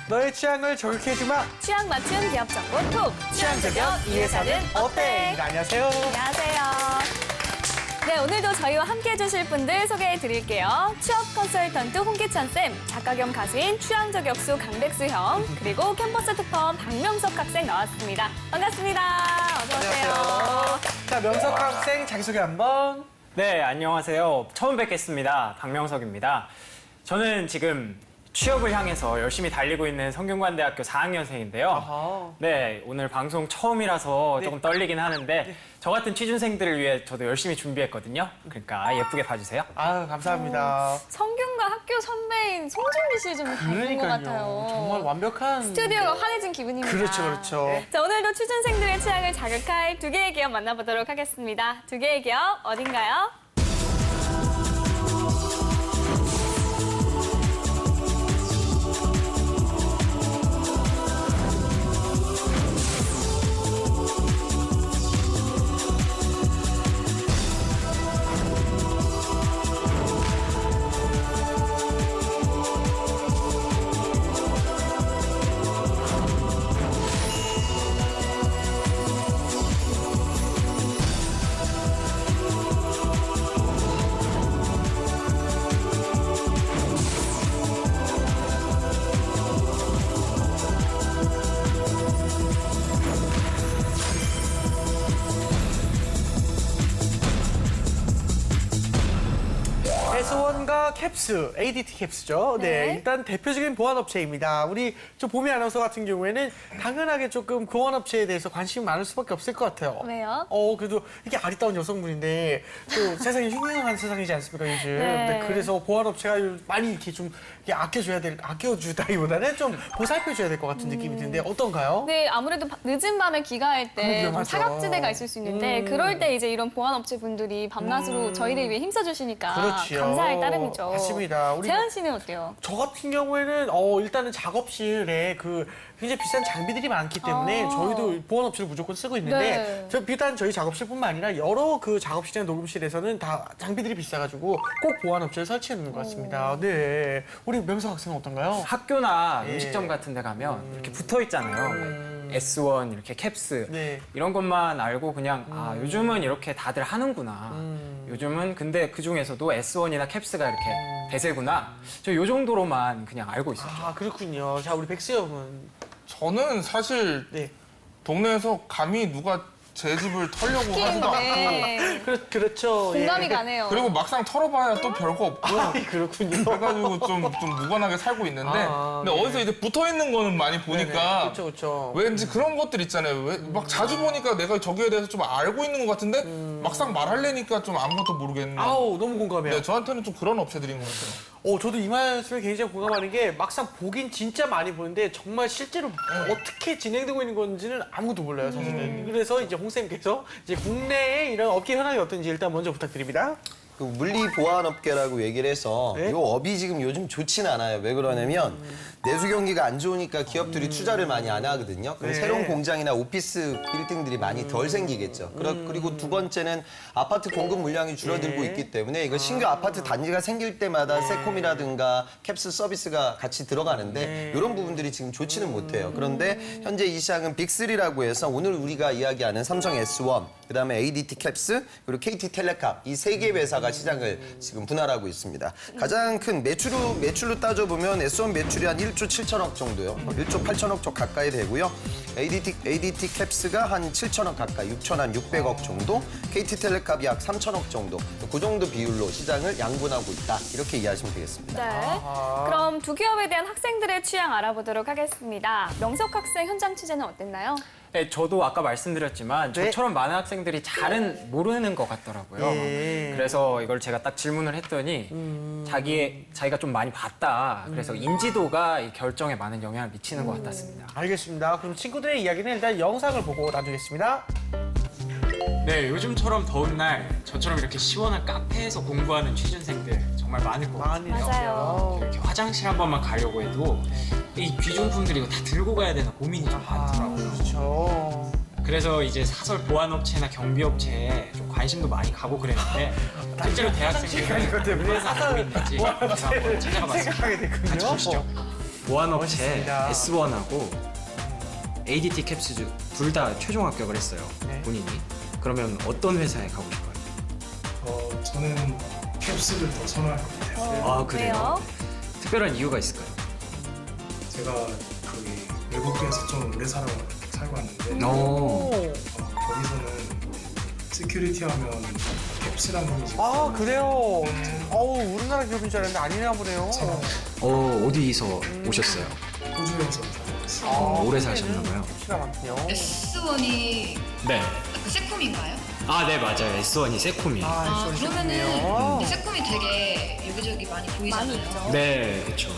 너의 취향을 저격해주마. 취향 맞춤 기업 정보 톡. 취향 저격 이 회사는 어때? 네, 안녕하세요. 안녕하세요. 네, 오늘도 저희와 함께 해주실 분들 소개해 드릴게요. 취업 컨설턴트 홍기찬 쌤, 작가 겸 가수인 취향 저격수 강백수 형, 그리고 캠퍼스 특파원 박명석 학생 나왔습니다. 반갑습니다. 어서 오세요. 안녕하세요. 자, 명석 학생 자기소개 한번. 네, 안녕하세요. 처음 뵙겠습니다. 박명석입니다. 저는 지금 취업을 향해서 열심히 달리고 있는 성균관대학교 4학년생인데요. 아하. 네, 오늘 방송 처음이라서 네. 조금 떨리긴 하는데 저 같은 취준생들을 위해 저도 열심히 준비했거든요. 그러니까 예쁘게 봐주세요. 아유, 감사합니다. 성균관 학교 선배인 송중기 씨 좀 닮은 것 같아요. 정말 완벽한. 스튜디오가 환해진 기분입니다. 그렇죠, 그렇죠. 자, 오늘도 취준생들의 취향을 자극할 두 개의 기업 만나보도록 하겠습니다. 두 개의 기업 어딘가요? S1과 캡스, ADT 캡스죠. 네, 네. 일단 대표적인 보안업체입니다. 우리 저 보미 아나운서 같은 경우에는 당연하게 조금 보안업체에 대해서 관심이 많을 수밖에 없을 것 같아요. 왜요? 그래도 이게 아리따운 여성분인데 또 세상이 흉흉한 세상이지 않습니까, 요즘. 네. 그래서 보안업체가 많이 이렇게 좀 이렇게 아껴주다기보다는 좀 보살펴줘야 될 것 같은 느낌이 드는데 어떤가요? 네, 아무래도 늦은 밤에 귀가할 때 좀 위험하죠. 사각지대가 있을 수 있는데 그럴 때 이제 이런 보안업체 분들이 밤낮으로 저희를 위해 힘써주시니까 그렇지요. 감사할 따름이죠. 맞습니다. 우리 재현 씨는 어때요? 저 같은 경우에는 일단은 작업실에 굉장히 비싼 장비들이 많기 때문에 저희도 보안업체를 무조건 쓰고 있는데 네. 비단 저희 작업실뿐만 아니라 여러 그 작업실이나 녹음실에서는 다 장비들이 비싸가지고 꼭 보안업체를 설치해 놓는 것 같습니다. 네, 우리 명석 학생은 어떤가요? 학교나 예. 음식점 같은 데 가면 이렇게 붙어 있잖아요. S1, 이렇게 캡스. 네. 이런 것만 알고 그냥 아, 요즘은 이렇게 다들 하는구나. 요즘은 근데 그중에서도 S1이나 캡스가 이렇게 대세구나. 저 요 정도로만 그냥 알고 있었죠. 아, 그렇군요. 자, 우리 백수 형은 저는 사실 네. 동네에서 감히 누가 제 집을 털려고 하지도 않고 네. 그렇죠. 공감이 예. 가네요. 그리고 막상 털어봐야 또 별거 없고 그렇군요. 그래가지고 좀 무관하게 살고 있는데 근데 네. 어디서 이제 붙어있는 거는 많이 보니까 그렇죠, 그렇죠. 왠지 그런 것들 있잖아요. 막 자주 보니까 내가 저기에 대해서 좀 알고 있는 것 같은데 막상 말하려니까 좀 아무것도 모르겠는. 아우, 너무 공감해요. 네, 저한테는 좀 그런 업체들인 것 같아요. 저도 이 말씀에 굉장히 공감하는 게 막상 보긴 진짜 많이 보는데 정말 실제로 어떻게 진행되고 있는 건지는 아무도 몰라요, 사실은. 그래서 이제 홍쌤께서 이제 국내의 이런 업계 현황이 어떤지 일단 먼저 부탁드립니다. 그 물리보안업계라고 얘기를 해서 네? 이 업이 지금 요즘 좋지는 않아요. 왜 그러냐면 내수 경기가 안 좋으니까 기업들이 투자를 많이 안 하거든요. 그럼 네. 새로운 공장이나 오피스 빌딩들이 많이 덜 생기겠죠. 그리고 두 번째는 아파트 공급 물량이 줄어들고 네. 있기 때문에 이거 신규 아파트 단지가 생길 때마다 세콤이라든가 캡스 서비스가 같이 들어가는데 이런 부분들이 지금 좋지는 못해요. 그런데 현재 이 시장은 빅3라고 해서 오늘 우리가 이야기하는 삼성 S1, 그다음에 ADT 캡스, 그리고 KT 텔레캅 이 세 개의 회사가 시장을 지금 분할하고 있습니다. 가장 큰 매출로 따져보면 S1 매출이 한 1조 7천억 정도요. 1조 8천억 쪽 가까이 되고요. ADT 캡스가 한 7천억 가까이, 6,600억 정도, KT 텔레캅이 약 3천억 정도. 그 정도 비율로 시장을 양분하고 있다. 이렇게 이해하시면 되겠습니다. 네. 그럼 두 기업에 대한 학생들의 취향 알아보도록 하겠습니다. 명석 학생 현장 취재는 어땠나요? 네, 저도 아까 말씀드렸지만 네. 저처럼 많은 학생들이 잘은 모르는 것 같더라고요. 예. 그래서 이걸 제가 딱 질문을 했더니 자기가 좀 많이 봤다. 그래서 인지도가 이 결정에 많은 영향을 미치는 것 같았습니다. 알겠습니다. 그럼 친구들의 이야기는 일단 영상을 보고 나누겠습니다. 네, 요즘처럼 더운 날 저처럼 이렇게 시원한 카페에서 공부하는 취준생들 정말 많을 것 같아요. 맞아요. 이렇게 화장실 한 번만 가려고 해도 이 귀중품들 이거 다 들고 가야 되나 고민이 좀 많더라고요. 그렇죠. 그래서 이제 사설 보안업체나 경비업체에 좀 관심도 많이 가고 그랬는데 실제로 대학생들이 것 때문에 얼마나 알고 있는지 제가 한번 찾아가 봤습니다. 생각하게 됐군요. 같이 보시죠. 보안업체 멋있습니다. S1하고 ADT 캡스 둘 다 최종 합격을 했어요. 네. 본인이. 그러면 어떤 회사에 가고 싶어요? 저는 캡슐을 더 선호할 것 같아요. 아, 그래요? 특별한 이유가 있을까요? 제가 거기 외국에서 좀 오래 살고 왔는데 오. 거기서는 시큐리티 하면 캡슐이라는 이미지가 아 그래요? 어우 우리나라 기업인 줄 알았는데 아니나 보네요. 어디서 오셨어요? 호주에서 살고 있어요. 오래 사셨나 봐요. 수가 많군요. S1이 네. 그 세콤인가요? 아, 네, 맞아요. S1이 세콤이에요. 아, 있었군요. 그러면은 세콤이 되게 여기저기 많이 보이잖아요. 많이 있죠. 네, 그렇죠.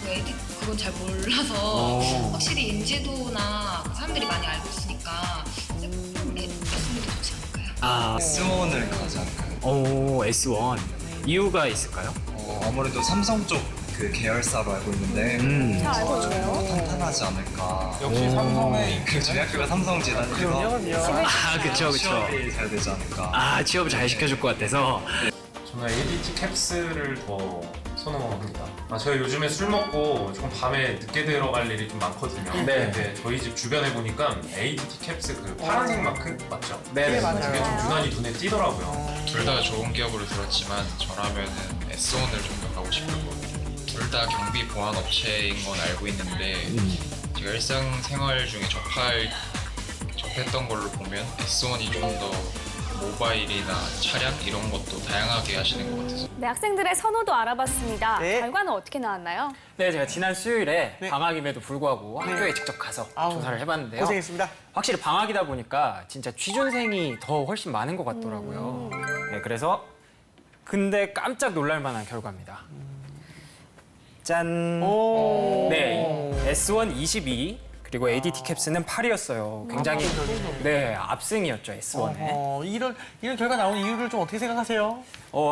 그 에디 그건 잘 몰라서 어. 확실히 인지도나 그 사람들이 많이 알고 있으니까 세콤이 S1이 더 좋지 않을까요? 아, S1을 가지 않을까요? 오, S1. 이유가 있을까요? 아무래도 삼성 쪽 그 계열사로 알고 있는데 잘 알고 있네요. 탄탄하지 않을까. 역시 삼성의 그 저희 학교가 삼성 재단이라서 그럼요. 아, 그쵸. 취업이 잘 되지 않을까. 아, 취업 잘 시켜줄 것 같아서. 저는 ADT 캡스를 더 선호합니다. 제가 요즘에 술 먹고 조금 밤에 늦게 들어갈 일이 좀 많거든요. 네. 근데 저희 집 주변에 보니까 ADT 캡스 그 파란색 마크 맞죠? 네, 맞아요. 그게 좀 유난히 눈에 띄더라고요. 둘 다 좋은 기업으로 들었지만 저라면은 S1을 좀 더 가고 싶고 둘 다 경비 보안 업체인 건 알고 있는데 제가 일상생활 중에 접했던 걸로 보면 S1이 좀 더 모바일이나 차량 이런 것도 다양하게 하시는 것 같아서 네, 학생들의 선호도 알아봤습니다. 네. 결과는 어떻게 나왔나요? 네, 제가 지난 수요일에 네. 방학임에도 불구하고 학교에 직접 가서 아우, 조사를 해봤는데요. 고생했습니다. 확실히 방학이다 보니까 진짜 취준생이 더 훨씬 많은 것 같더라고요. 네, 그래서 근데 깜짝 놀랄 만한 결과입니다. 짠. 오. 네, S1 22 그리고 ADT 캡스는 8이었어요. 굉장히 네 압승이었죠 S1에. 이런 결과 나온 이유를 좀 어떻게 생각하세요?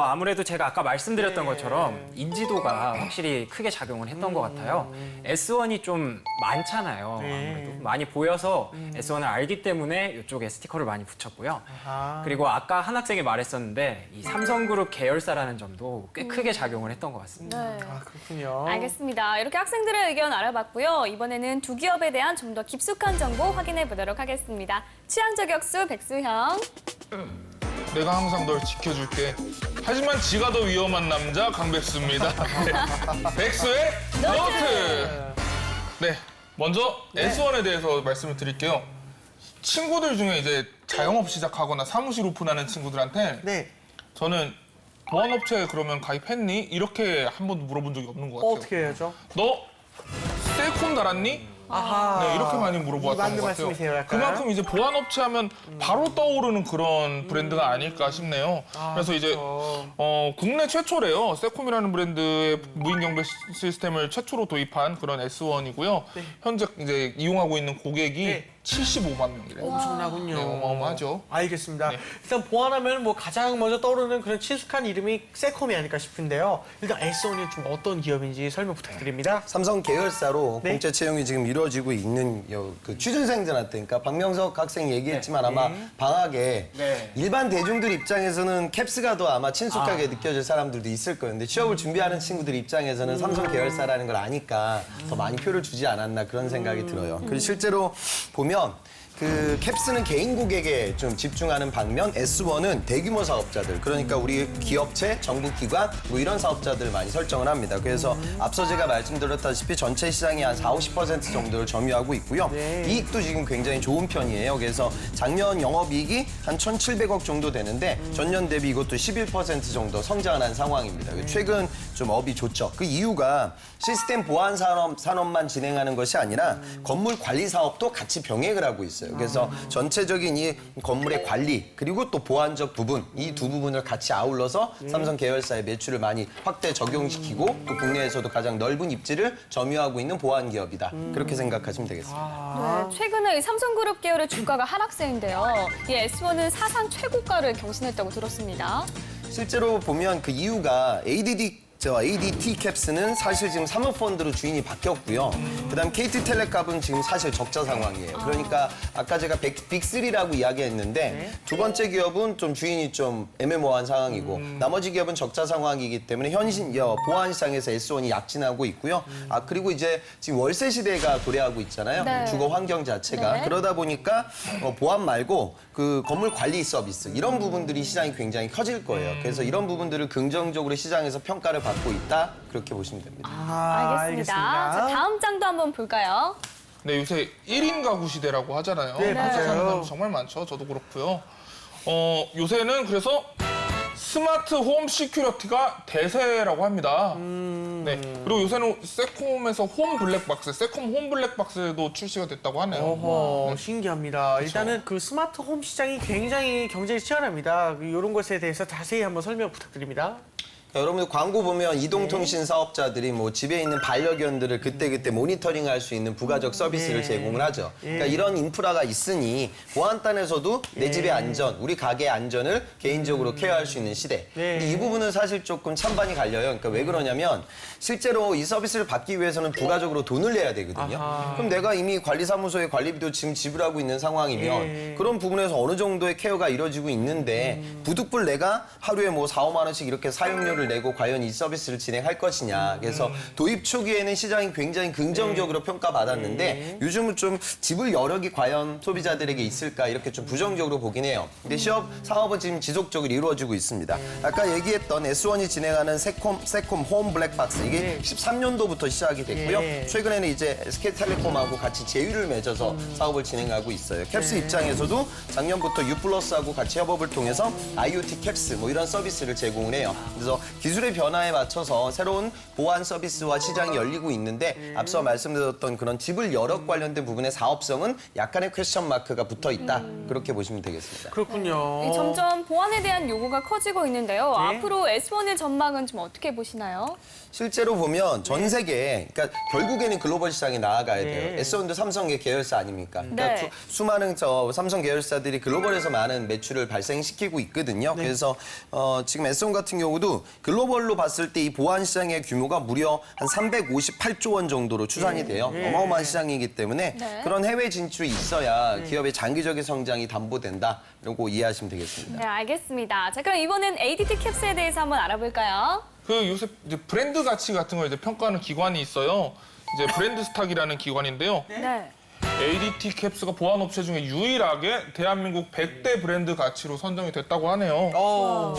아무래도 제가 아까 말씀드렸던 네. 것처럼 인지도가 확실히 크게 작용을 했던 것 같아요. S1이 좀 많잖아요. 네. 아무래도 많이 보여서 S1을 알기 때문에 이쪽에 스티커를 많이 붙였고요. 아. 그리고 아까 한 학생이 말했었는데 이 삼성그룹 계열사라는 점도 꽤 크게 작용을 했던 것 같습니다. 네. 아 그렇군요. 알겠습니다. 이렇게 학생들의 의견 알아봤고요. 이번에는 두 기업에 대한 좀 더 깊숙한 정보 확인해 보도록 하겠습니다. 취향 저격수 백수형. 내가 항상 널 지켜줄게. 하지만 지가 더 위험한 남자 강백수입니다. 네. 백수의 노트. 네, 먼저 S1에 대해서 말씀을 드릴게요. 친구들 중에 이제 자영업 시작하거나 사무실 오픈하는 친구들한테 네. 저는 보안업체에 그러면 가입했니? 이렇게 한 번도 물어본 적이 없는 것 같아요. 어떻게 해야죠? 너 셀콤 달았니? 아하. 네, 이렇게 많이 물어봤던 맞는 것 같아요. 말씀이세요, 약간. 그만큼 이제 보안업체 하면 바로 떠오르는 그런 브랜드가 아닐까 싶네요. 그래서 이제 그렇죠. 국내 최초래요. 세콤이라는 브랜드의 무인 경배 시스템을 최초로 도입한 그런 S1이고요. 네. 현재 이제 이용하고 있는 고객이 네. 75만 명이래요. 엄청나군요. 네, 어마어마하죠. 알겠습니다. 네. 일단 보안하면 뭐 가장 먼저 떠오르는 그런 친숙한 이름이 세콤이 아닐까 싶은데요. 일단 S1이 좀 어떤 기업인지 설명 부탁드립니다. 삼성 계열사로 네. 공채 채용이 지금 이루어지고 있는 그 취준생들한테, 그러니까 박명석 학생 얘기했지만 아마 방학에 네. 일반 대중들 입장에서는 캡스가 더 아마 친숙하게 느껴질 사람들도 있을 거예요. 근데 취업을 준비하는 친구들 입장에서는 삼성 계열사라는 걸 아니까 더 많이 표를 주지 않았나 그런 생각이 들어요. 그리고 실제로 보면 그 캡스는 개인 고객에 좀 집중하는 반면 S1은 대규모 사업자들, 그러니까 우리 기업체, 정부기관 뭐 이런 사업자들 많이 설정을 합니다. 그래서 앞서 제가 말씀드렸다시피 전체 시장이 한 40~50% 정도를 점유하고 있고요. 네. 이익도 지금 굉장히 좋은 편이에요. 그래서 작년 영업이익이 한 1,700억 정도 되는데 전년 대비 이것도 11% 정도 성장을 한 상황입니다. 최근 좀 업이 좋죠. 그 이유가 시스템 보안 산업만 진행하는 것이 아니라 건물 관리 사업도 같이 병행을 하고 있어요. 그래서 전체적인 이 건물의 관리 그리고 또 보안적 부분, 이 두 부분을 같이 아울러서 삼성 계열사의 매출을 많이 확대 적용시키고 또 국내에서도 가장 넓은 입지를 점유하고 있는 보안 기업이다. 그렇게 생각하시면 되겠습니다. 네, 최근에 이 삼성그룹 계열의 주가가 하락세인데요. 이 S1은 사상 최고가를 경신했다고 들었습니다. 실제로 보면 그 이유가 ADT 저 ADT 캡스는 사실 지금 사모펀드로 주인이 바뀌었고요. 그다음 KT텔레캅은 지금 사실 적자 상황이에요. 그러니까 아까 제가 빅3라고 이야기했는데 두 번째 기업은 좀 주인이 좀 애매모호한 상황이고 나머지 기업은 적자 상황이기 때문에 보안 시장에서 S1이 약진하고 있고요. 그리고 이제 지금 월세 시대가 도래하고 있잖아요. 네. 주거 환경 자체가. 네. 그러다 보니까 보안 말고 그 건물 관리 서비스 이런 부분들이 시장이 굉장히 커질 거예요. 그래서 이런 부분들을 긍정적으로 시장에서 평가를 받고 있다. 그렇게 보시면 됩니다. 알겠습니다. 자, 다음 장도 한번 볼까요? 네, 요새 1인 가구 시대라고 하잖아요. 네, 그렇게 맞아요. 사는 사람 정말 많죠. 저도 그렇고요. 요새는 그래서 스마트 홈 시큐리티가 대세라고 합니다. 네, 그리고 요새는 세콤에서 홈 블랙박스, 세콤 홈 블랙박스도 출시가 됐다고 하네요. 어허, 신기합니다. 일단은 그 스마트 홈 시장이 굉장히 경쟁이 치열합니다. 이런 것에 대해서 자세히 한번 설명 부탁드립니다. 여러분들 광고 보면 이동통신 사업자들이 뭐 집에 있는 반려견들을 그때그때 모니터링할 수 있는 부가적 서비스를 제공을 하죠. 그러니까 이런 인프라가 있으니 보안단에서도 내 집의 안전, 우리 가게의 안전을 개인적으로 케어할 수 있는 시대. 근데 이 부분은 사실 조금 찬반이 갈려요. 그러니까 왜 그러냐면 실제로 이 서비스를 받기 위해서는 부가적으로 돈을 내야 되거든요. 그럼 내가 이미 관리사무소에 관리비도 지금 지불하고 있는 상황이면 그런 부분에서 어느 정도의 케어가 이루어지고 있는데 부득불 내가 하루에 뭐 4, 5만 원씩 이렇게 사용료를 내고 과연 이 서비스를 진행할 것이냐. 그래서 도입 초기에는 시장이 굉장히 긍정적으로 평가받았는데 요즘은 좀 집을 여력이 과연 소비자들에게 있을까 이렇게 좀 부정적으로 보긴 해요. 근데 사업은 지금 지속적으로 이루어지고 있습니다. 아까 얘기했던 S1이 진행하는 세콤 홈 블랙박스 이게 13년도부터 시작이 됐고요. 최근에는 이제 SK텔레콤하고 같이 제휴를 맺어서 사업을 진행하고 있어요. 캡스 입장에서도 작년부터 U+하고 같이 협업을 통해서 IoT 캡스 뭐 이런 서비스를 제공을 해요. 그래서 기술의 변화에 맞춰서 새로운 보안 서비스와 시장이 열리고 있는데 앞서 말씀드렸던 그런 집을 여력 관련된 부분의 사업성은 약간의 퀘스천 마크가 붙어 있다. 그렇게 보시면 되겠습니다. 그렇군요. 점점 보안에 대한 요구가 커지고 있는데요. 앞으로 S1의 전망은 좀 어떻게 보시나요? 실제로 보면 전 세계에 그러니까 결국에는 글로벌 시장에 나아가야 돼요. S1도 삼성의 계열사 아닙니까? 그러니까 네. 수많은 삼성 계열사들이 글로벌에서 많은 매출을 발생시키고 있거든요. 그래서 지금 S1 같은 경우도 글로벌로 봤을 때 이 보안 시장의 규모가 무려 한 358조 원 정도로 추산이 돼요. 어마어마한 시장이기 때문에 그런 해외 진출이 있어야 기업의 장기적인 성장이 담보된다라고 이해하시면 되겠습니다. 네, 알겠습니다. 자, 그럼 이번엔 ADT 캡스에 대해서 한번 알아볼까요? 그 요새 이제 브랜드 가치 같은 걸 이제 평가하는 기관이 있어요. 이제 브랜드 스탁이라는 기관인데요. 네. ADT 캡스가 보안 업체 중에 유일하게 대한민국 100대 브랜드 가치로 선정이 됐다고 하네요.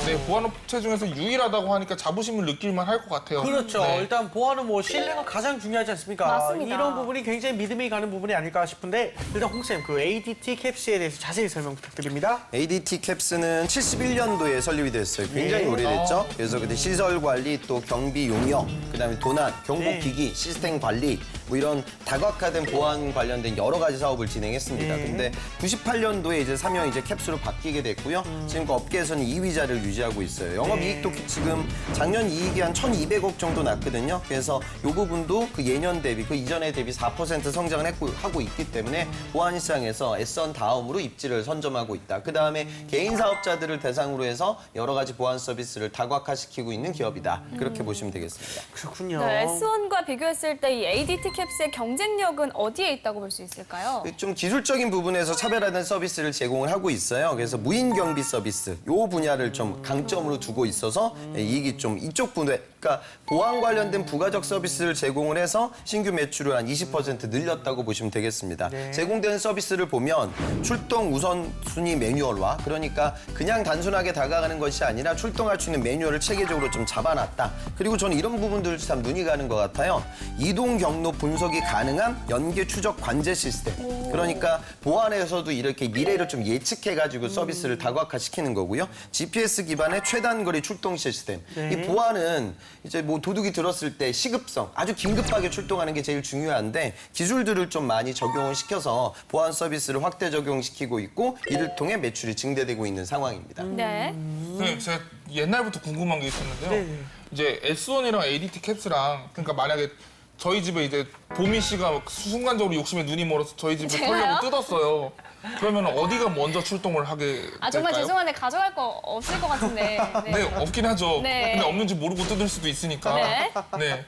네, 보안 업체 중에서 유일하다고 하니까 자부심을 느낄만 할 것 같아요. 그렇죠. 네. 일단 보안은 뭐 신뢰가 가장 중요하지 않습니까? 맞습니다. 이런 부분이 굉장히 믿음이 가는 부분이 아닐까 싶은데 일단 홍쌤 그 ADT 캡스에 대해서 자세히 설명 부탁드립니다. ADT 캡스는 71년도에 설립이 됐어요. 굉장히 오래됐죠. 그래서 그때 시설 관리, 또 경비 용역, 그다음에 도난, 경보 기기, 시스템 관리 뭐 이런 다각화된 보안 관련된 여러 가지 사업을 진행했습니다. 근데 98년도에 이제 사명 이제 캡스로 바뀌게 됐고요. 지금 그 업계에서는 2위자를 유지하고 있어요. 영업이익도 지금 작년 이익이 한 1,200억 정도 났거든요. 그래서 이 부분도 그 예년 대비, 그 이전에 대비 4% 성장을 하고 있기 때문에 보안 시장에서 S1 다음으로 입지를 선점하고 있다. 그 다음에 개인 사업자들을 대상으로 해서 여러 가지 보안 서비스를 다각화시키고 있는 기업이다. 그렇게 보시면 되겠습니다. 그렇군요. 네, S1과 비교했을 때 이 ADT 캡스의 경쟁력은 어디에 있다고 볼 수 있을까요? 좀 기술적인 부분에서 차별화된 서비스를 제공을 하고 있어요. 그래서 무인 경비 서비스 이 분야를 좀 강점으로 두고 있어서 이익이 좀 이쪽 분야, 그러니까 보안 관련된 부가적 서비스를 제공을 해서 신규 매출을 한 20% 늘렸다고 보시면 되겠습니다. 제공되는 서비스를 보면 출동 우선순위 매뉴얼화, 그러니까 그냥 단순하게 다가가는 것이 아니라 출동할 수 있는 매뉴얼을 체계적으로 좀 잡아놨다. 그리고 저는 이런 부분들 참 눈이 가는 것 같아요. 이동 경로 분석이 가능한 연계 추적 관제 시스템. 그러니까 보안에서도 이렇게 미래를 좀 예측해가지고 서비스를 다각화시키는 거고요. GPS 기반의 최단거리 출동 시스템. 이 보안은 이제 뭐 도둑이 들었을 때 시급성, 아주 긴급하게 출동하는 게 제일 중요한데 기술들을 좀 많이 적용을 시켜서 보안 서비스를 확대 적용시키고 있고 이를 통해 매출이 증대되고 있는 상황입니다. 네. 네, 제가 옛날부터 궁금한 게 있었는데요. 이제 S1이랑 ADT 캡스랑 그러니까 만약에 저희 집에 이제 보미 씨가 순간적으로 욕심에 눈이 멀어서 저희 집을 털려고 뜯었어요. 그러면 어디가 먼저 출동을 하게 될까요? 아 정말 죄송한데 가져갈 거 없을 것 같은데. 네, 없긴 하죠. 네. 근데 없는지 모르고 뜯을 수도 있으니까. 네. 네.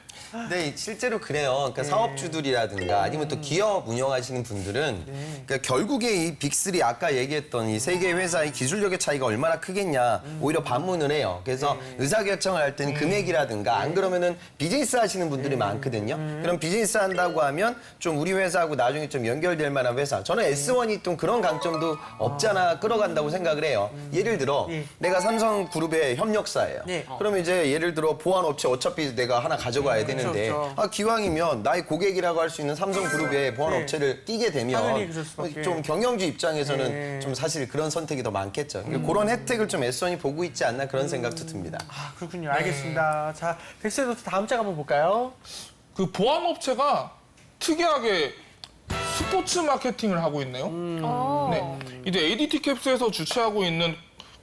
네, 실제로 그래요. 그러니까 사업주들이라든가 아니면 또 기업 운영하시는 분들은 그러니까 결국에 이 빅3 아까 얘기했던 이 세 개의 회사의 기술력의 차이가 얼마나 크겠냐 오히려 반문을 해요. 그래서 의사결정을 할 때는 금액이라든가 안 그러면은 비즈니스 하시는 분들이 많거든요. 그럼 비즈니스 한다고 하면 좀 우리 회사하고 나중에 좀 연결될 만한 회사. 저는 S1이 좀 그런 강점도 없잖아 끌어간다고 생각을 해요. 예를 들어 내가 삼성그룹의 협력사예요. 그러면 이제 예를 들어 보안업체 어차피 내가 하나 가져가야 되는데 그렇죠. 아, 기왕이면 나의 고객이라고 할 수 있는 삼성그룹의 보안업체를 끼게 당연히 되면 그럴 수밖에. 좀 경영주 입장에서는 좀 사실 그런 선택이 더 많겠죠. 그런 혜택을 좀 S1이 보고 있지 않나 그런 생각도 듭니다. 아, 그렇군요. 알겠습니다. 자, 백스노트 다음 장 한번 볼까요? 그 보안업체가 특이하게 스포츠 마케팅을 하고 있네요. 네. 이제 ADT 캡스에서 주최하고 있는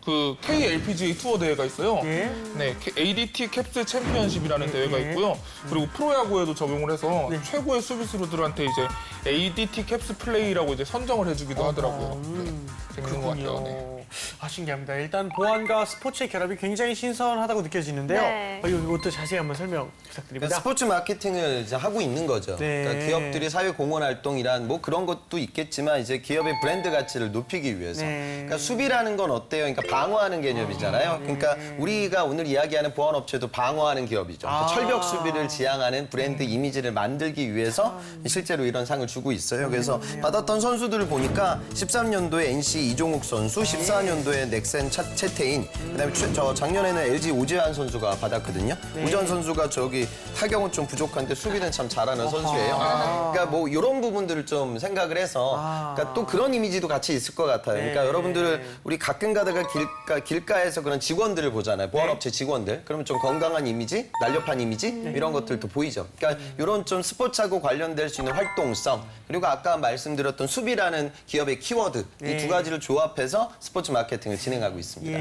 그 KLPGA 투어 대회가 있어요. 네, ADT 캡스 챔피언십이라는 대회가 있고요. 그리고 프로야구에도 적용을 해서 최고의 수비수들한테 이제 ADT 캡스 플레이라고 이제 선정을 해주기도 하더라고요. 네, 재밌는 것 같아요. 네. 아, 신기합니다. 일단 보안과 스포츠의 결합이 굉장히 신선하다고 느껴지는데요. 네. 이것도 자세히 한번 설명 그러니까 부탁드립니다. 스포츠 마케팅을 이제 하고 있는 거죠. 네. 그러니까 기업들이 사회 공헌 활동이란 뭐 그런 것도 있겠지만 이제 기업의 브랜드 가치를 높이기 위해서. 네. 그러니까 수비라는 건 어때요? 그러니까 방어하는 개념이잖아요. 그러니까 우리가 오늘 이야기하는 보안업체도 방어하는 기업이죠. 그러니까 철벽 수비를 지향하는 브랜드 이미지를 만들기 위해서 실제로 이런 상을 주고 있어요. 그래서 받았던 선수들을 보니까 13년도에 NC 이종욱 선수, 14년도에 넥센 채태인, 그다음에 저 작년에는 LG 오재환 선수가 받았거든요. 오재환 선수가 저기 타격은 좀 부족한데 수비는 참 잘하는 선수예요. 그러니까 뭐 이런 부분들을 좀 생각을 해서 그러니까 또 그런 이미지도 같이 있을 것 같아요. 그러니까 여러분들 우리 가끔 가다가 길가에서 그런 직원들을 보잖아요. 보안업체 직원들. 그러면 좀 건강한 이미지, 날렵한 이미지 이런 것들도 보이죠. 그러니까 이런 좀 스포츠하고 관련될 수 있는 활동성 그리고 아까 말씀드렸던 수비라는 기업의 키워드 이 두 가지를 조합해서 스포츠 마케팅을 진행하고 있습니다.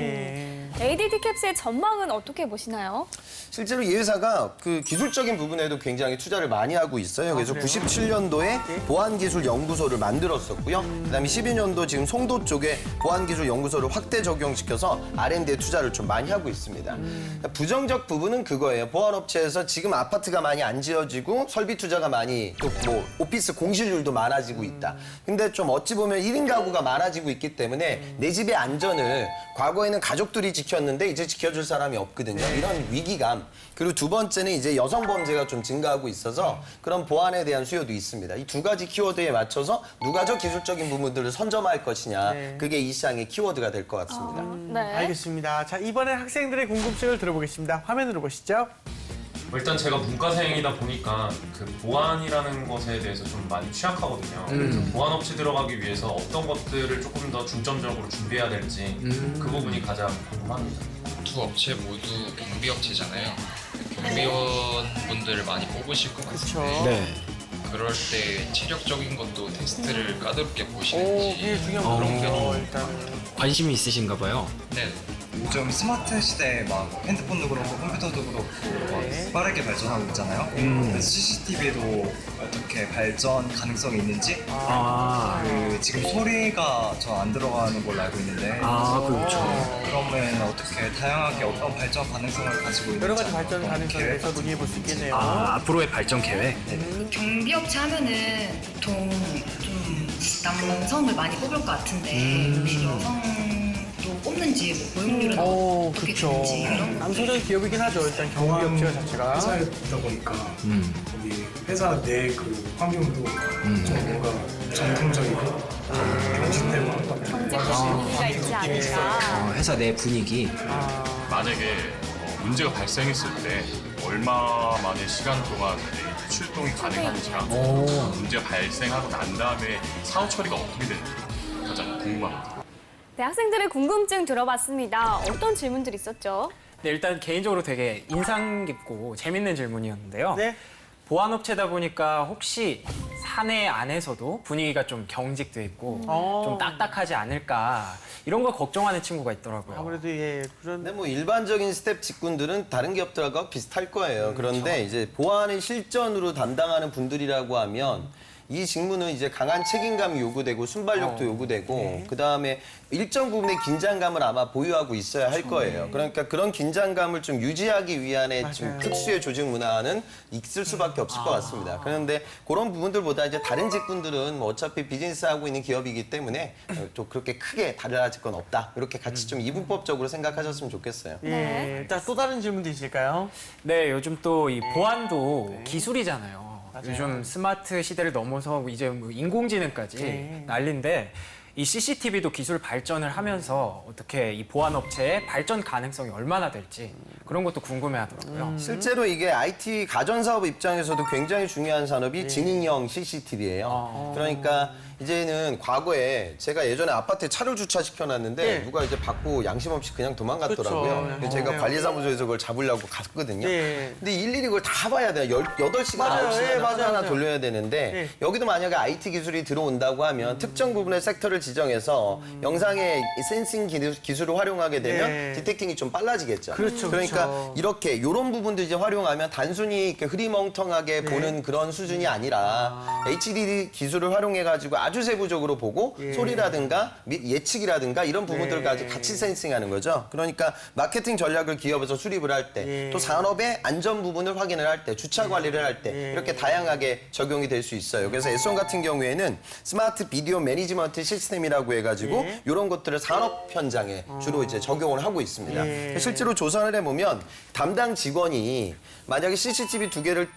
ADT 캡스의 전망은 어떻게 보시나요? 실제로 이 회사가 그 기술적인 부분에도 굉장히 투자를 많이 하고 있어요. 그래서 97년도에 보안기술연구소를 만들었었고요. 그다음에 12년도 지금 송도 쪽에 보안기술연구소를 확대 적용시켜서 R&D에 투자를 좀 많이 하고 있습니다. 그러니까 부정적 부분은 그거예요. 보안업체에서 지금 아파트가 많이 안 지어지고 설비 투자가 많이 또 뭐 오피스 공실률도 많아지고 있다. 근데 좀 어찌 보면 1인 가구가 많아지고 있기 때문에 내 집의 안전을 과거에는 가족들이 지켰는데 이제 지켜줄 사람이 없거든요. 이런 위기감. 그리고 두 번째는 이제 여성 범죄가 좀 증가하고 있어서 그런 보안에 대한 수요도 있습니다. 이 두 가지 키워드에 맞춰서 누가 저 기술적인 부분들을 선점할 것이냐. 그게 이 시장의 키워드가 될 것 같습니다. 네. 알겠습니다. 자, 이번엔 학생들의 궁금증을 들어보겠습니다. 화면으로 보시죠. 일단 제가 문과생이다 보니까 그 보안이라는 것에 대해서 좀 많이 취약하거든요. 그래서 보안업체 들어가기 위해서 어떤 것들을 조금 더 중점적으로 준비해야 될지 그 부분이 가장 궁금합니다. 두 업체 모두 경비업체잖아요. 경비원분들을 많이 뽑으실 것 같은데 네. 그럴 때 체력적인 것도 테스트를 까다롭게 오, 보시는지 그게 중요한 그런 게 거죠. 일단은. 관심이 있으신가 봐요. 네. 요즘 스마트 시대에 막 핸드폰도 그렇고 컴퓨터도 그렇고 막 빠르게 발전하고 있잖아요. 그래서 CCTV도 어떻게 발전 가능성이 있는지 그 지금 소리가 저 안 들어가는 걸로 알고 있는데 그렇죠. 그러면 어떻게 다양하게 어떤 발전 가능성을 가지고 있는지 여러 가지 발전 어떤 가능성에 대해서 계획 논의해 볼 수 있겠네요. 앞으로의 발전 계획. 경비업체 하면은 보통 좀 남성을 많이 뽑을 것 같은데 혹시 여성도 뽑는지 뭐 고용률은 어떻게 그렇죠. 되는지 이런 남성적인 기업이긴 하죠. 일단 경비업체가 자체가. 회사에 있다 보니까 우리 회사 내 그 환경도 좀 뭔가 전통적이고 경직되고 하다 보니까 경제가 있지 않을까. 회사 내 분위기. 만약에 문제가 발생했을 때 얼마 만의 시간 동안 출동이 가능한지랑 문제가 발생하고 난 다음에 사후 처리가 어떻게 되는지 가장 궁금합니다. 네, 학생들의 궁금증 들어봤습니다. 어떤 질문들이 있었죠? 네, 일단 개인적으로 되게 인상 깊고 재밌는 질문이었는데요. 네. 보안업체다 보니까 혹시 한 해 안에서도 분위기가 좀 경직돼 있고 어. 좀 딱딱하지 않을까 이런 걸 걱정하는 친구가 있더라고요. 아무래도 예 그런 근데 뭐 일반적인 스텝 직군들은 다른 기업들하고 비슷할 거예요. 그런데 이제 보안을 실전으로 담당하는 분들이라고 하면 이 직무는 이제 강한 책임감이 요구되고 순발력도 요구되고 그다음에 일정 부분의 긴장감을 아마 보유하고 있어야 할 거예요. 그러니까 그런 긴장감을 좀 유지하기 위한의 좀 특수의 조직 문화는 있을 수밖에 없을 것 같습니다. 그런데 그런 부분들보다 이제 다른 직군들은 뭐 어차피 비즈니스 하고 있는 기업이기 때문에 또 그렇게 크게 달라질 건 없다. 이렇게 같이 좀 이분법적으로 생각하셨으면 좋겠어요. 예 일단 또 다른 질문도 있을까요? 네, 요즘 또 이 보안도 기술이잖아요. 맞아요. 요즘 스마트 시대를 넘어서 이제 뭐 인공지능까지 난리인데 이 CCTV도 기술 발전을 하면서 어떻게 이 보안 업체의 발전 가능성이 얼마나 될지 그런 것도 궁금해하더라고요. 실제로 이게 IT 가전사업 입장에서도 굉장히 중요한 산업이 지능형 CCTV예요. 그러니까 이제는 과거에 제가 예전에 아파트에 차를 주차시켜놨는데 누가 이제 받고 양심 없이 그냥 도망갔더라고요. 그렇죠. 그래서 제가 관리사무소에서 그걸 잡으려고 갔거든요. 네. 근데 일일이 그걸 다 봐야 돼요. 8시간, 맞아요. 9시간 예, 맞아요, 하나 맞아요. 돌려야 되는데 여기도 만약에 IT 기술이 들어온다고 하면 특정 부분의 섹터를 지정해서 영상의 센싱 기술을 활용하게 되면 네. 디텍팅이 좀 빨라지겠죠. 그렇죠, 그러니까 그렇죠. 이렇게 이런 부분도 이제 활용하면 단순히 이렇게 흐리멍텅하게 보는 그런 수준이 아니라 HD 기술을 활용해가지고 아주 세부적으로 보고 소리라든가 예측이라든가 이런 부분들까지 같이 센싱하는 거죠. 그러니까 마케팅 전략을 기업에서 수립을 할 때 또 산업의 안전 부분을 확인을 할 때 주차 관리를 할 때 이렇게 다양하게 적용이 될 수 있어요. 그래서 S1 같은 경우에는 스마트 비디오 매니지먼트 시스템이라고 해가지고 이런 것들을 산업 현장에 주로 이제 적용을 하고 있습니다. 실제로 조사를 해보면 담당 직원이 만약에 CCTV 2개를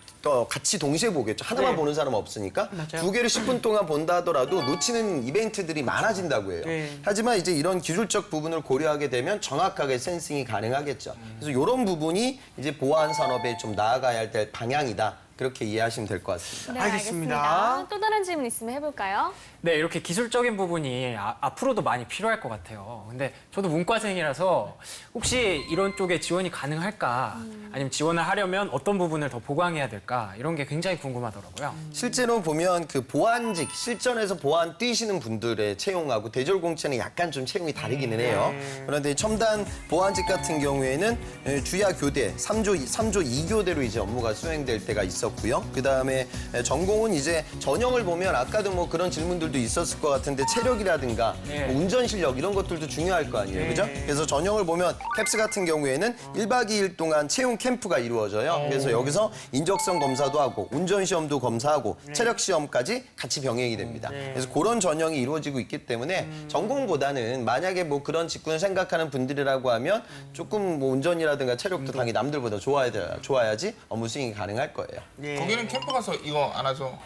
같이 동시에 보겠죠. 하나만 보는 사람은 없으니까 맞아요. 2개를 10분 동안 본다 하더라도 놓치는 이벤트들이 많아진다고 해요. 하지만 이제 이런 기술적 부분을 고려하게 되면 정확하게 센싱이 가능하겠죠. 그래서 이런 부분이 이제 보안 산업에 좀 나아가야 될 방향이다. 그렇게 이해하시면 될 것 같습니다. 네, 알겠습니다. 알겠습니다. 또 다른 질문 있으면 해볼까요? 네, 이렇게 기술적인 부분이 앞으로도 많이 필요할 것 같아요. 근데 저도 문과생이라서 혹시 이런 쪽에 지원이 가능할까? 아니면 지원을 하려면 어떤 부분을 더 보강해야 될까? 이런 게 굉장히 궁금하더라고요. 실제로 보면 그 보안직, 실전에서 보안 뛰시는 분들의 채용하고 대졸공채는 약간 좀 채용이 다르기는 해요. 그런데 첨단 보안직 같은 경우에는 주야 교대, 3조 2교대로 이제 업무가 수행될 때가 있었고요. 그다음에 전공은 이제 전형을 보면 아까도 뭐 그런 질문들도 있었을 것 같은데 체력이라든가 뭐 운전 실력 이런 것들도 중요할 거 아니에요. 그죠? 그래서 전형을 보면 캡스 같은 경우에는 1박 2일 동안 채용 캠프가 이루어져요. 그래서 여기서 인적성 검사도 하고 운전 시험도 검사하고 체력 시험까지 같이 병행이 됩니다. 그래서 그런 전형이 이루어지고 있기 때문에 전공보다는 만약에 뭐 그런 직군을 생각하는 분들이라고 하면 조금 뭐 운전이라든가 체력도 당연히 남들보다 좋아야지 업무 수행이 가능할 거예요. 거기는 캠프 가서 이거 안 하죠.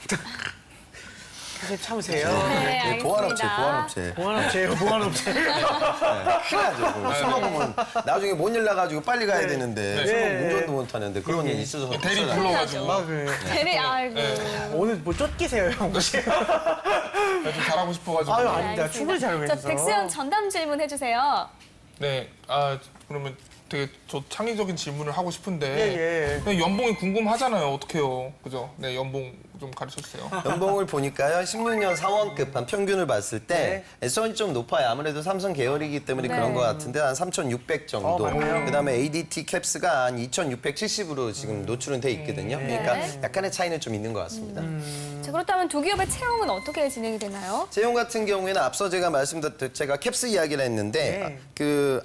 참으세요. 네, 알겠습니다. 보안업체. 보안업체예요, 보안업체. 큰일 나죠. 술 먹으면 나중에 못 일 나가지고 빨리 가야 되는데 술 먹으면 운전도 못 하는데 그런 일 있어서 대리 불러가지고 아, 그래. 대리, 아이고. 오늘 뭐 쫓기세요, 형 혹시? 좀 잘하고 싶어가지고. 아유, 네, 아닙니다. 알겠습니다. 충분히 잘하고 자, 계셔서. 백수영 전담 질문 해주세요. 네, 그러면 되게 저 창의적인 질문을 하고 싶은데 예. 그냥 연봉이 궁금하잖아요. 어떡해요, 그죠? 네, 연봉 좀 가르쳐주세요. 연봉을 보니까요. 16년 사원급 한 평균을 봤을 때 S1이 좀 높아요. 아무래도 삼성 계열이기 때문에 그런 것 같은데 한 3,600 정도. 맞네요. 그다음에 ADT 캡스가 한 2,670으로 지금 노출은 돼 있거든요. 그러니까 약간의 차이는 좀 있는 것 같습니다. 자, 그렇다면 두 기업의 채용은 어떻게 진행이 되나요? 채용 같은 경우에는 앞서 제가 말씀드렸듯 제가 캡스 이야기를 했는데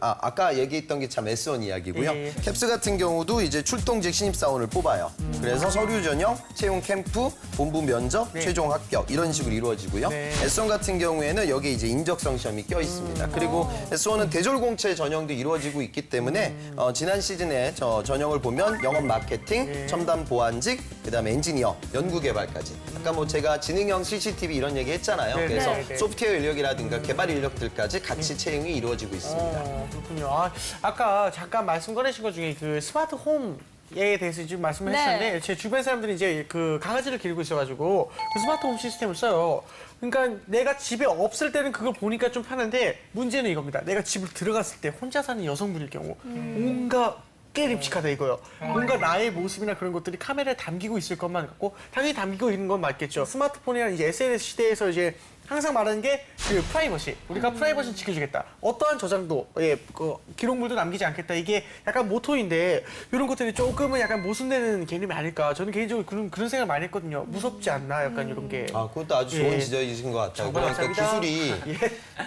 아까 얘기했던 게 참 S1 이야기고요. 캡스 같은 경우도 이제 출동직 신입사원을 뽑아요. 그래서 서류 전형, 채용 캠프, 본부 면접, 최종 합격 이런 식으로 이루어지고요. S1 같은 경우에는 여기에 이제 인적성 시험이 껴 있습니다. 그리고 S1은 대졸공채 전형도 이루어지고 있기 때문에 지난 시즌에 전형을 보면 영업 마케팅, 첨단 보안직, 그다음에 엔지니어, 연구 개발까지. 아까 뭐 제가 지능형 CCTV 이런 얘기 했잖아요. 그래서 소프트웨어 인력이라든가 개발 인력들까지 같이 채용이 이루어지고 있습니다. 그렇군요. 아까 잠깐 말씀 꺼내신 것 중에 그 스마트 홈에 대해서 지금 말씀을 네. 했었는데 제 주변 사람들이 이제 그 강아지를 기르고 있어가지고 그 스마트 홈 시스템을 써요. 그러니까 내가 집에 없을 때는 그걸 보니까 좀 편한데 문제는 이겁니다. 내가 집을 들어갔을 때 혼자 사는 여성분일 경우 온갖 립직하다 이거요. 뭔가 나의 모습이나 그런 것들이 카메라에 담기고 있을 것만 같고 당연히 담기고 있는 건 맞겠죠. 스마트폰이나 이제 SNS 시대에서 이제 항상 말하는 게 그 프라이버시. 우리가 프라이버시 지켜주겠다. 어떠한 저장도, 그 기록물도 남기지 않겠다. 이게 약간 모토인데 이런 것들이 조금은 약간 모순되는 개념이 아닐까. 저는 개인적으로 그런 생각 많이 했거든요. 무섭지 않나 약간 이런 게. 아, 그것도 아주 좋은 예. 지적이신 것 같아요. 정말 그러니까 감사합니다. 기술이 예.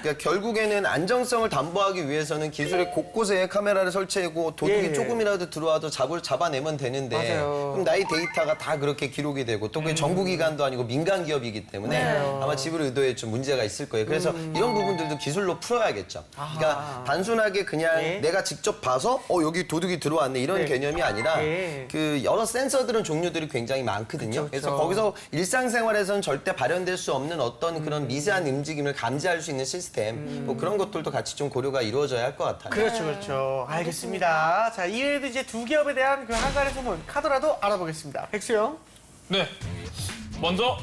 그러니까 결국에는 안정성을 담보하기 위해서는 기술의 곳곳에 카메라를 설치하고 도둑이 예. 조금이라도 들어와도 잡아내면 되는데 맞아요. 그럼 나의 데이터가 다 그렇게 기록이 되고 또 그게 정부기관도 아니고 민간 기업이기 때문에 아마 지불 의도에 좀 문제가 있을 거예요. 그래서 이런 부분들도 기술로 풀어야겠죠. 그러니까 단순하게 그냥 예. 내가 직접 봐서 여기 도둑이 들어왔네 이런 네. 개념이 아니라 예. 그 여러 센서들은 종류들이 굉장히 많거든요. 그쵸, 그래서 그쵸. 거기서 일상생활에서는 절대 발현될 수 없는 어떤 그런 미세한 움직임을 감지할 수 있는 시스템 뭐 그런 것들도 같이 좀 고려가 이루어져야 할 것 같아요. 그렇죠, 그렇죠. 알겠습니다. 자, 이외에도 이제 두 기업에 대한 그 한간의 소문 카더라도 알아보겠습니다. 백수영. 네. 먼저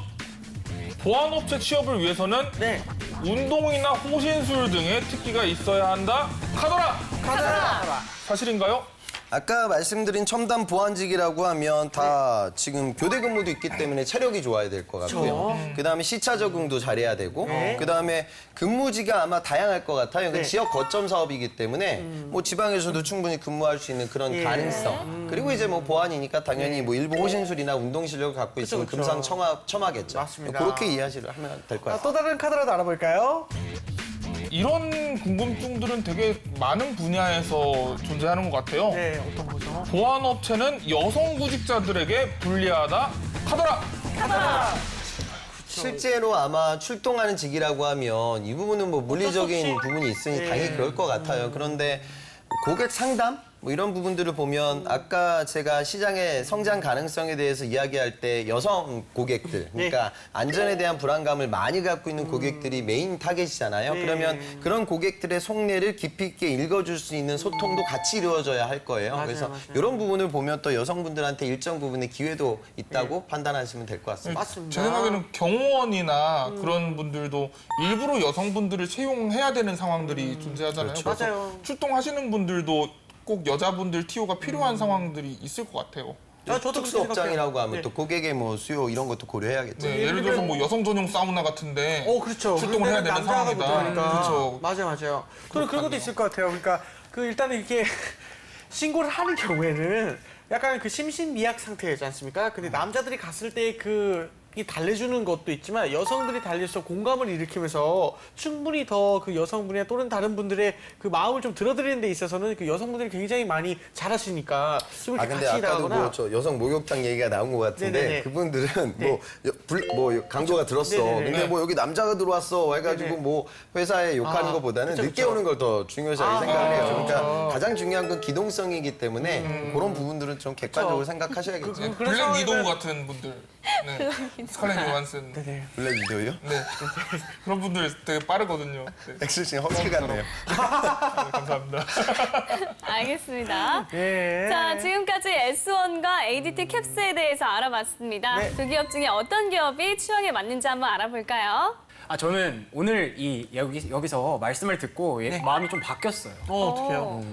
보안업체 취업을 위해서는 네. 운동이나 호신술 등의 특기가 있어야 한다. 카더라! 카더라. 사실인가요? 아까 말씀드린 첨단 보안직이라고 하면 다 지금 교대 근무도 있기 때문에 체력이 좋아야 될 것 같고요. 그다음에 시차 적응도 잘해야 되고 네. 그다음에 근무지가 아마 다양할 것 같아요. 네. 지역 거점 사업이기 때문에 뭐 지방에서도 충분히 근무할 수 있는 그런 예. 가능성. 그리고 이제 뭐 보안이니까 당연히 뭐 일부 호신술이나 운동 실력을 갖고 있으면 그쵸. 금상첨화겠죠. 맞습니다. 그렇게 이해하시면 될 것 자, 같아요. 또 다른 카더라도 알아볼까요? 이런 궁금증들은 되게 많은 분야에서 존재하는 것 같아요. 네, 어떤 거죠? 보안업체는 여성 구직자들에게 불리하다. 카더라! 실제로 아마 출동하는 직이라고 하면 이 부분은 뭐 물리적인 없이. 부분이 있으니 예. 당연히 그럴 것 같아요. 그런데 고객 상담? 뭐 이런 부분들을 보면 아까 제가 시장의 성장 가능성에 대해서 이야기할 때 여성 고객들, 그러니까 안전에 대한 불안감을 많이 갖고 있는 고객들이 메인 타겟이잖아요. 네. 그러면 그런 고객들의 속내를 깊이 있게 읽어줄 수 있는 소통도 같이 이루어져야 할 거예요. 맞아요, 그래서 맞아요. 이런 부분을 보면 또 여성분들한테 일정 부분의 기회도 있다고 판단하시면 될 것 같습니다. 맞습니다. 제 생각에는 경호원이나 그런 분들도 일부러 여성분들을 채용해야 되는 상황들이 존재하잖아요. 그렇죠. 그래서 맞아요. 출동하시는 분들도 꼭 여자분들 티오가 필요한 상황들이 있을 것 같아요. 아, 저도 그렇게 특수업장이라고 생각해요. 하면 네. 또 고객의 뭐 수요 이런 것도 고려해야겠죠. 네, 예를 들어서 뭐 여성 전용 사우나 같은데 그렇죠. 출동을 해야 되는 남자가 상황이다. 못하니까. 그렇죠. 맞아요. 저는 그런 것도 있을 것 같아요. 그러니까 그 일단은 이렇게 신고를 하는 경우에는 약간 그 심신미약 상태이지 않습니까? 근데 남자들이 갔을 때 이 달래주는 것도 있지만 여성들이 달려서 공감을 일으키면서 충분히 더 그 여성분이나 또는 다른 분들의 그 마음을 좀 들어드리는 데 있어서는 그 여성분들이 굉장히 많이 잘하시니까 좀 이렇게 근데 같이 아까도 나가거나 뭐 저 여성 목욕탕 얘기가 나온 것 같은데 네네네. 그분들은 네. 뭐 강조가 들었어. 네네네. 근데 뭐 여기 남자가 들어왔어 해가지고 네네. 뭐 회사에 욕하는 아, 것보다는 그쵸, 늦게 그쵸. 오는 걸 더 중요시하게 아, 생각해요. 그쵸, 그러니까 그쵸. 가장 중요한 건 기동성이기 때문에 그런 부분들은 좀 객관적으로 생각하셔야겠죠. 네, 그런 블랙 상황이면- 위도우 같은 분들, 네. 스칼렛 요한슨, 네네. 블랙 위도요? 네. 그런 분들 되게 빠르거든요. 네. 엑스신 허스키 같네요. 네, 감사합니다. 알겠습니다. 예. 자, 지금까지 S1과 ADT 캡스에 대해서 알아봤습니다. 네. 두 기업 중에 어떤 기업이 취향에 맞는지 한번 알아볼까요? 저는 오늘 여기서 말씀을 듣고 마음이 좀 바뀌었어요. 어떡해요?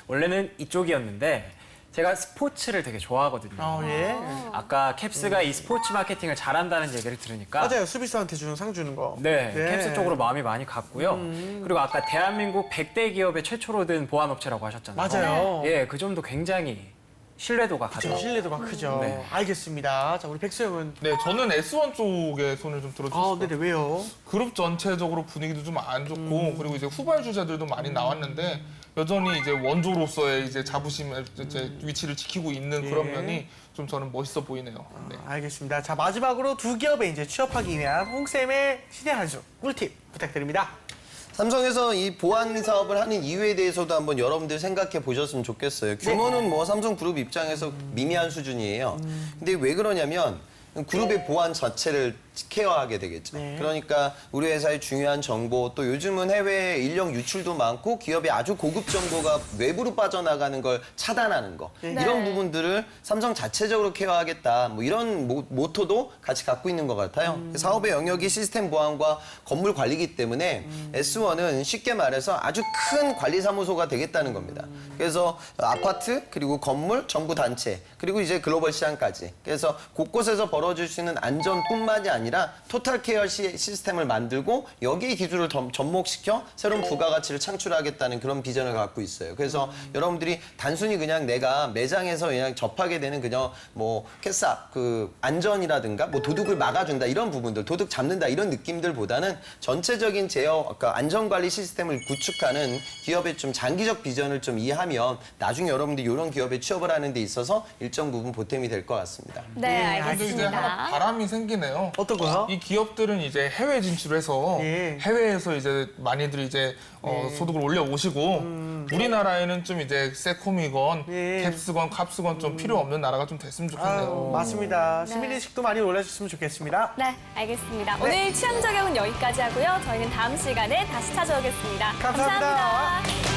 원래는 이쪽이었는데 제가 스포츠를 되게 좋아하거든요. 예. 아까 캡스가 이 스포츠 마케팅을 잘한다는 얘기를 들으니까 맞아요. 수비수한테 주는 상 주는 거. 네, 캡스 쪽으로 마음이 많이 갔고요. 그리고 아까 대한민국 100대 기업의 최초로 든 보안업체라고 하셨잖아요. 맞아요. 예, 그 점도 굉장히 신뢰도가 그쵸, 가죠. 신뢰도가 크죠. 네. 알겠습니다. 자, 우리 백수영은 네, 저는 S1 쪽에 손을 좀 들어주시죠. 네네, 왜요? 그룹 전체적으로 분위기도 좀 안 좋고 그리고 이제 후발주자들도 많이 나왔는데 여전히 이제 원조로서의 이제 자부심의 이제 위치를 지키고 있는 그런 예. 면이 좀 저는 멋있어 보이네요. 네. 알겠습니다. 자, 마지막으로 두 기업에 이제 취업하기 위한 홍쌤의 신의 한 수, 꿀팁 부탁드립니다. 삼성에서 이 보안 사업을 하는 이유에 대해서도 한번 여러분들 생각해 보셨으면 좋겠어요. 규모는 뭐 삼성그룹 입장에서 미미한 수준이에요. 근데 왜 그러냐면 그룹의 보안 자체를 케어하게 되겠죠. 그러니까 우리 회사의 중요한 정보, 또 요즘은 해외 인력 유출도 많고 기업의 아주 고급 정보가 외부로 빠져나가는 걸 차단하는 거. 이런 부분들을 삼성 자체적으로 케어하겠다. 뭐 이런 모토도 같이 갖고 있는 것 같아요. 사업의 영역이 시스템 보안과 건물 관리이기 때문에 S1은 쉽게 말해서 아주 큰 관리사무소가 되겠다는 겁니다. 그래서 아파트, 그리고 건물, 정부 단체, 그리고 이제 글로벌 시장까지. 그래서 곳곳에서 벌어질 수 있는 안전뿐만이 아니라 토탈 케어 시스템을 만들고 여기에 기술을 접목시켜 새로운 부가가치를 창출하겠다는 그런 비전을 갖고 있어요. 그래서 여러분들이 단순히 그냥 내가 매장에서 그냥 접하게 되는 그냥 뭐 캐스압, 그 안전이라든가 뭐 도둑을 막아준다 이런 부분들, 도둑 잡는다 이런 느낌들보다는 전체적인 제어, 그러니까 안전관리 시스템을 구축하는 기업의 좀 장기적 비전을 좀 이해하면 나중에 여러분들이 이런 기업에 취업을 하는 데 있어서 일정 부분 보탬이 될 것 같습니다. 네, 근데 이제 하나 알겠습니다. 바람이 생기네요. 어떤 거요? 이 기업들은 이제 해외 진출해서 해외에서 이제 많이들 이제 소득을 올려오시고 우리나라에는 좀 이제 세콤이건 캡스건 캅스건 좀 필요 없는 나라가 좀 됐으면 좋겠네요. 맞습니다. 시민의식도 많이 올려주셨으면 좋겠습니다. 네, 알겠습니다. 오늘 취향 저격은 여기까지 하고요. 저희는 다음 시간에 다시 찾아오겠습니다. 감사합니다. 감사합니다.